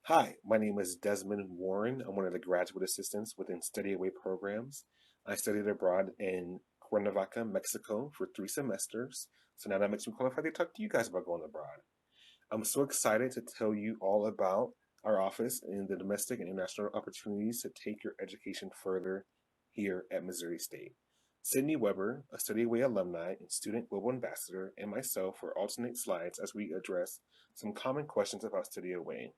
Hi, my name is Desmond Warren. I'm one of the graduate assistants within Study Away programs. I studied abroad in Cuernavaca, Mexico for 3 semesters. So now that makes me qualified to talk to you guys about going abroad. I'm so excited to tell you all about our office and the domestic and international opportunities to take your education further here at Missouri State. Sydney Weber, a Study Away alumni and student global ambassador, and myself will alternate slides as we address some common questions about Study Away.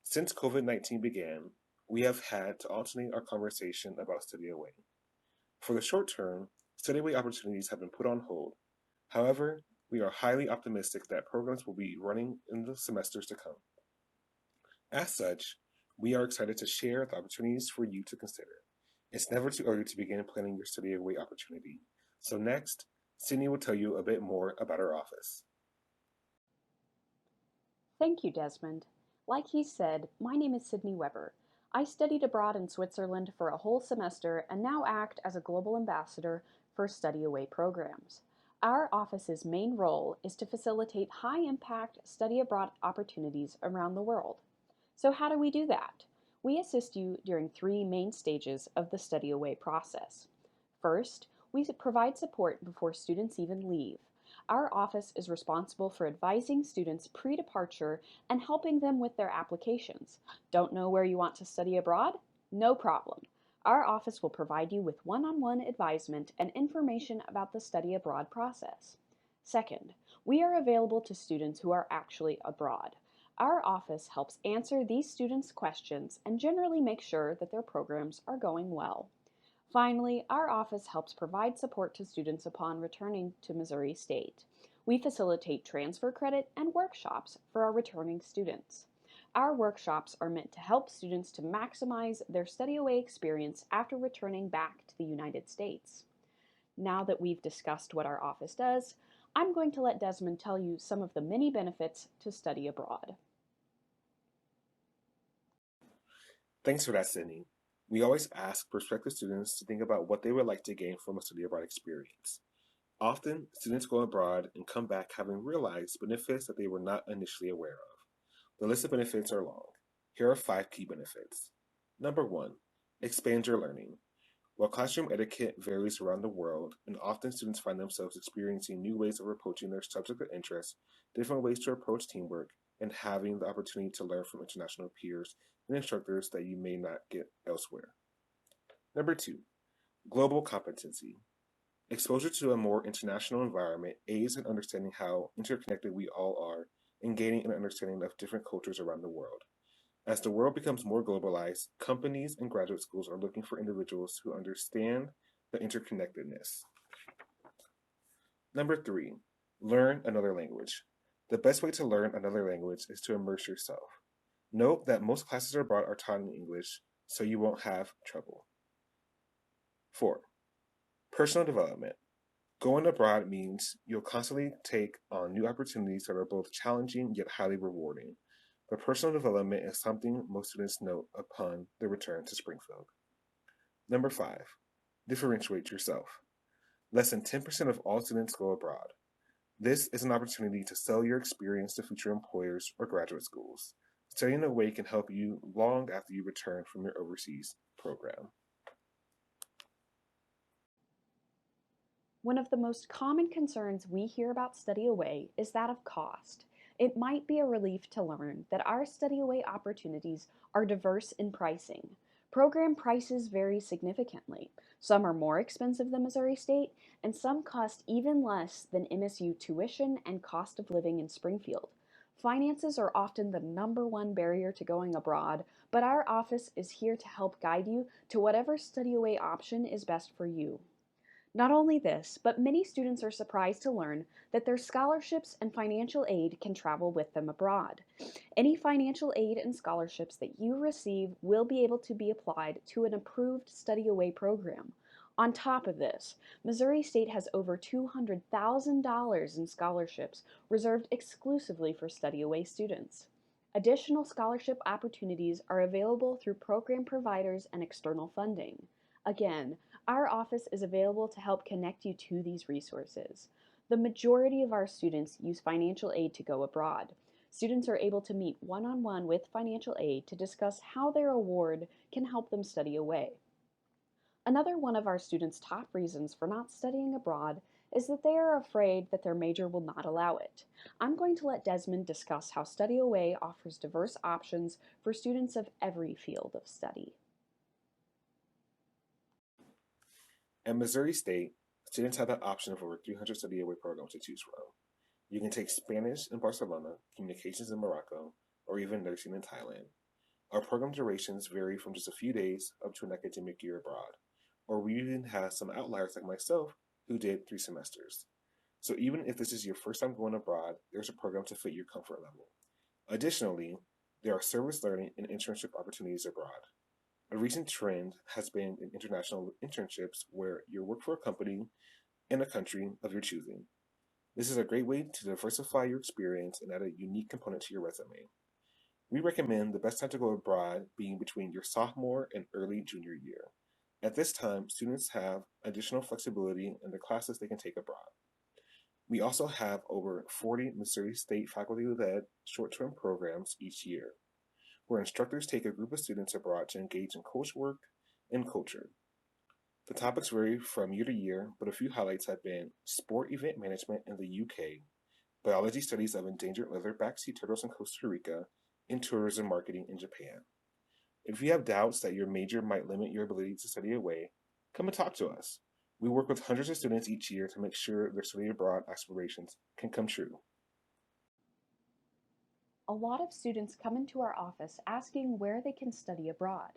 Since COVID-19 began, we have had to alternate our conversation about Study Away. For the short term, Study Away opportunities have been put on hold. However, we are highly optimistic that programs will be running in the semesters to come. As such, we are excited to share the opportunities for you to consider. It's never too early to begin planning your Study Away opportunity. So next, Sydney will tell you a bit more about our office. Thank you, Desmond. Like he said, my name is Sydney Weber. I studied abroad in Switzerland for a whole semester and now act as a global ambassador for study away programs. Our office's main role is to facilitate high impact study abroad opportunities around the world. So, how do we do that? We assist you during three main stages of the study away process. First, we provide support before students even leave. Our office is responsible for advising students pre departure and helping them with their applications. Don't know where you want to study abroad? No problem. Our office will provide you with one on one advisement and information about the study abroad process. Second, we are available to students who are actually abroad. Our office helps answer these students' questions and generally make sure that their programs are going well. Finally, our office helps provide support to students upon returning to Missouri State. We facilitate transfer credit and workshops for our returning students. Our workshops are meant to help students to maximize their study away experience after returning back to the United States. Now that we've discussed what our office does, I'm going to let Desmond tell you some of the many benefits to study abroad. Thanks for that, Sydney. We always ask prospective students to think about what they would like to gain from a study abroad experience. Often, students go abroad and come back having realized benefits that they were not initially aware of. The list of benefits are long. Here are 5 key benefits. Number 1, expand your learning. While classroom etiquette varies around the world, and often students find themselves experiencing new ways of approaching their subject of interest, different ways to approach teamwork, and having the opportunity to learn from international peers and instructors that you may not get elsewhere. Number 2, global competency. Exposure to a more international environment aids in understanding how interconnected we all are and gaining an understanding of different cultures around the world. As the world becomes more globalized, companies and graduate schools are looking for individuals who understand the interconnectedness. Number 3, learn another language. The best way to learn another language is to immerse yourself. Note that most classes abroad are taught in English, so you won't have trouble. 4, personal development. Going abroad means you'll constantly take on new opportunities that are both challenging yet highly rewarding. But personal development is something most students note upon their return to Springfield. Number 5, differentiate yourself. Less than 10% of all students go abroad. This is an opportunity to sell your experience to future employers or graduate schools. Studying away can help you long after you return from your overseas program. One of the most common concerns we hear about study away is that of cost. It might be a relief to learn that our study away opportunities are diverse in pricing. Program prices vary significantly. Some are more expensive than Missouri State, and some cost even less than MSU tuition and cost of living in Springfield. Finances are often the number one barrier to going abroad, but our office is here to help guide you to whatever study away option is best for you. Not only this, but many students are surprised to learn that their scholarships and financial aid can travel with them abroad. Any financial aid and scholarships that you receive will be able to be applied to an approved study away program. On top of this, Missouri State has over $200,000 in scholarships reserved exclusively for study away students. Additional scholarship opportunities are available through program providers and external funding. Again, our office is available to help connect you to these resources. The majority of our students use financial aid to go abroad. Students are able to meet one-on-one with financial aid to discuss how their award can help them study away. Another one of our students' top reasons for not studying abroad is that they are afraid that their major will not allow it. I'm going to let Desmond discuss how Study Away offers diverse options for students of every field of study. At Missouri State, students have the option of over 300 study away programs to choose from. You can take Spanish in Barcelona, communications in Morocco, or even nursing in Thailand. Our program durations vary from just a few days up to an academic year abroad, or we even have some outliers like myself who did 3 semesters. So even if this is your first time going abroad, there's a program to fit your comfort level. Additionally, there are service learning and internship opportunities abroad. A recent trend has been in international internships where you work for a company in a country of your choosing. This is a great way to diversify your experience and add a unique component to your resume. We recommend the best time to go abroad being between your sophomore and early junior year. At this time, students have additional flexibility in the classes they can take abroad. We also have over 40 Missouri State faculty-led short-term programs each year, where instructors take a group of students abroad to engage in coursework and culture. The topics vary from year to year, but a few highlights have been sport event management in the UK, biology studies of endangered leatherback sea turtles in Costa Rica, and tourism marketing in Japan. If you have doubts that your major might limit your ability to study away, come and talk to us. We work with hundreds of students each year to make sure their study abroad aspirations can come true. A lot of students come into our office asking where they can study abroad.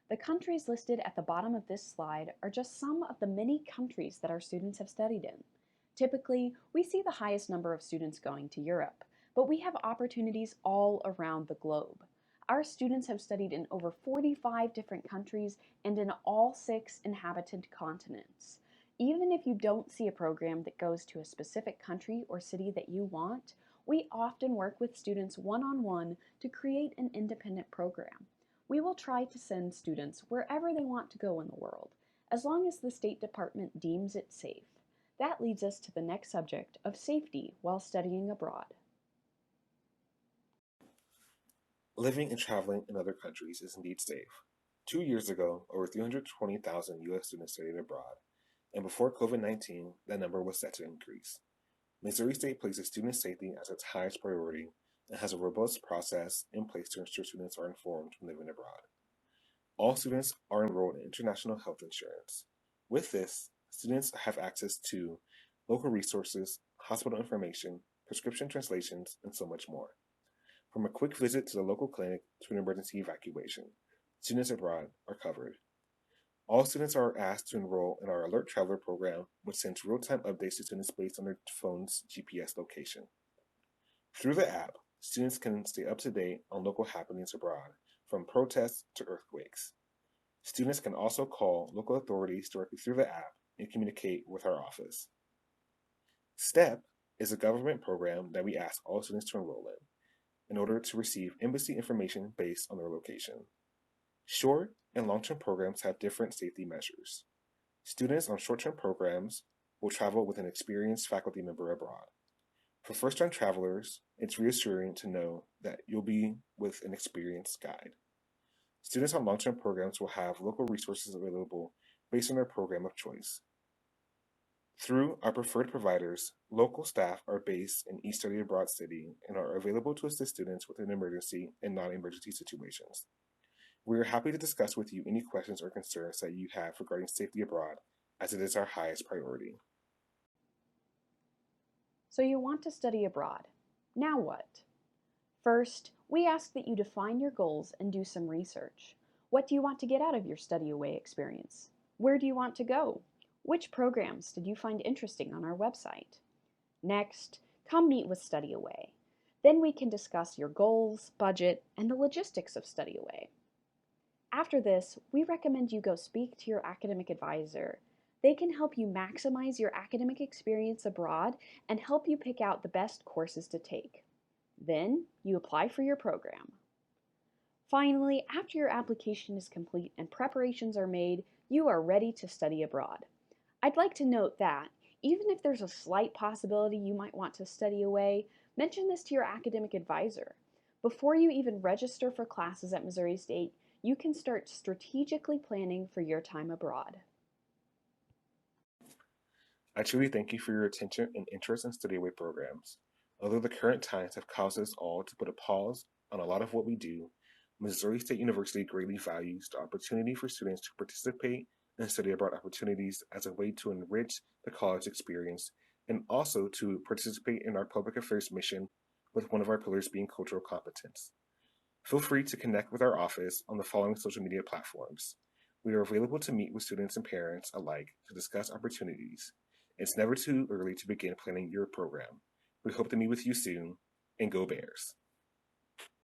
The countries listed at the bottom of this slide are just some of the many countries that our students have studied in. Typically, we see the highest number of students going to Europe, but we have opportunities all around the globe. Our students have studied in over 45 different countries and in all 6 inhabited continents. Even if you don't see a program that goes to a specific country or city that you want, we often work with students one-on-one to create an independent program. We will try to send students wherever they want to go in the world, as long as the State Department deems it safe. That leads us to the next subject of safety while studying abroad. Living and traveling in other countries is indeed safe. 2 years ago, over 320,000 U.S. students studied abroad, and before COVID-19, that number was set to increase. Missouri State places student safety as its highest priority and has a robust process in place to ensure students are informed when living abroad. All students are enrolled in international health insurance. With this, students have access to local resources, hospital information, prescription translations, and so much more. From a quick visit to the local clinic to an emergency evacuation, students abroad are covered. All students are asked to enroll in our Alert Traveler program, which sends real-time updates to students based on their phone's GPS location. Through the app, students can stay up to date on local happenings abroad, from protests to earthquakes. Students can also call local authorities directly through the app and communicate with our office. STEP is a government program that we ask all students to enroll in order to receive embassy information based on their location. Short and long-term programs have different safety measures. Students on short-term programs will travel with an experienced faculty member abroad. For first-time travelers, it's reassuring to know that you'll be with an experienced guide. Students on long-term programs will have local resources available based on their program of choice. Through our preferred providers, local staff are based in each study abroad city and are available to assist students with an emergency and non-emergency situations. We are happy to discuss with you any questions or concerns that you have regarding safety abroad, as it is our highest priority. So you want to study abroad. Now what? First, we ask that you define your goals and do some research. What do you want to get out of your study away experience? Where do you want to go? Which programs did you find interesting on our website? Next, come meet with Study Away. Then we can discuss your goals, budget, and the logistics of Study Away. After this, we recommend you go speak to your academic advisor. They can help you maximize your academic experience abroad and help you pick out the best courses to take. Then, you apply for your program. Finally, after your application is complete and preparations are made, you are ready to study abroad. I'd like to note that, even if there's a slight possibility you might want to study away, Mention this to your academic advisor. Before you even register for classes at Missouri State, you can start strategically planning for your time abroad. I truly thank you for your attention and interest in study away programs. Although the current times have caused us all to put a pause on a lot of what we do, Missouri State University greatly values the opportunity for students to participate in study abroad opportunities as a way to enrich the college experience and also to participate in our public affairs mission with one of our pillars being cultural competence. Feel free to connect with our office on the following social media platforms. We are available to meet with students and parents alike to discuss opportunities. It's never too early to begin planning your program. We hope to meet with you soon, and go Bears!